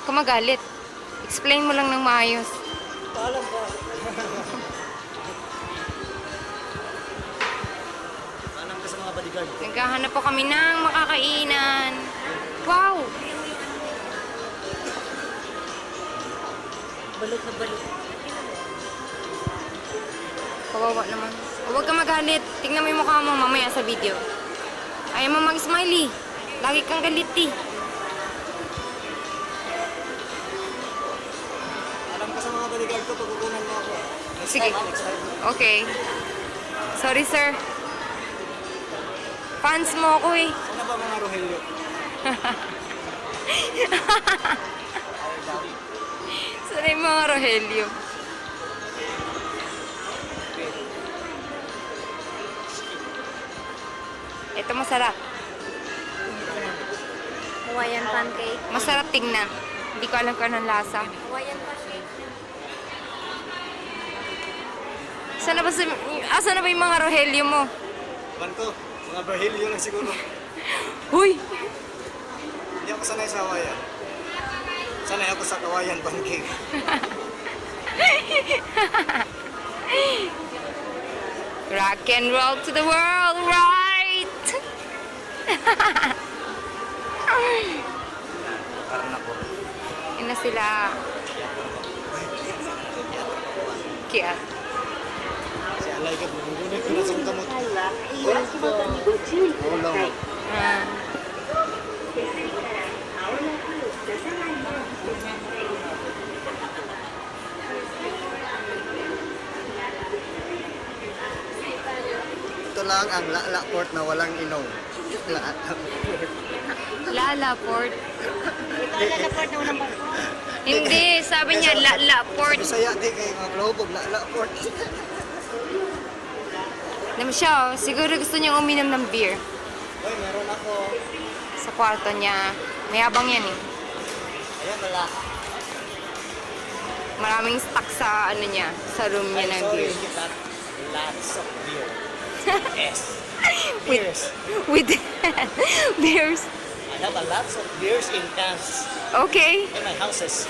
ka magalit. Explain mo lang ng maayos. Paalam ka. Paalam ka sa mga bodyguard. Naghahanap po kami ng makakainan. Wow! Balot na balot. Kawawa naman. Huwag ka magalit. Tingnan mo yung mukha mo mamaya sa video. Ayaw mo mag-smiley. Lagi kang galit eh. Paalam ka sa mga bodyguard ko, pagkukunan mo ako. Sige. Next time. Okay. Sorry, sir. Fans mo ako eh. Sana ba mga Rogelio? Sana yung mga Rogelio. Ito masarap. Hawaiian pancake. Masarap tingnan. Hindi ko alam kung anong lasa. Hawaiian pancake. Asa na ba yung mga Rogelio mo? Ban ko, mga Rogelio lang siguro. Huy! Hindi ako sanay sa Hawaiian. Sanay ako sa Hawaiian pancake. Rock and roll to the world, right? Karan ako. Yun na sila. Kaya. Si Alay ka, bubunod ko na sa kamot. Oo lang. Ah. Ito lang ang Lala Port na walang inom. Lala Lala Port. Ito na port na unang barko. Hindi, sabi niya Lala Port. Bisaya di kay mga Globog, Lala Port. Naman siya, oh. Siguro gusto niyang uminom ng beer. Hoy, meron ako. Sa kwarto niya. Mayabang yan eh. Ayan, wala. Maraming stock sa ano niya, sa room niya ng beer. Lots of beer. Yes. With, Beers. with beers. I have a lots of beers in cans Okay. in my houses.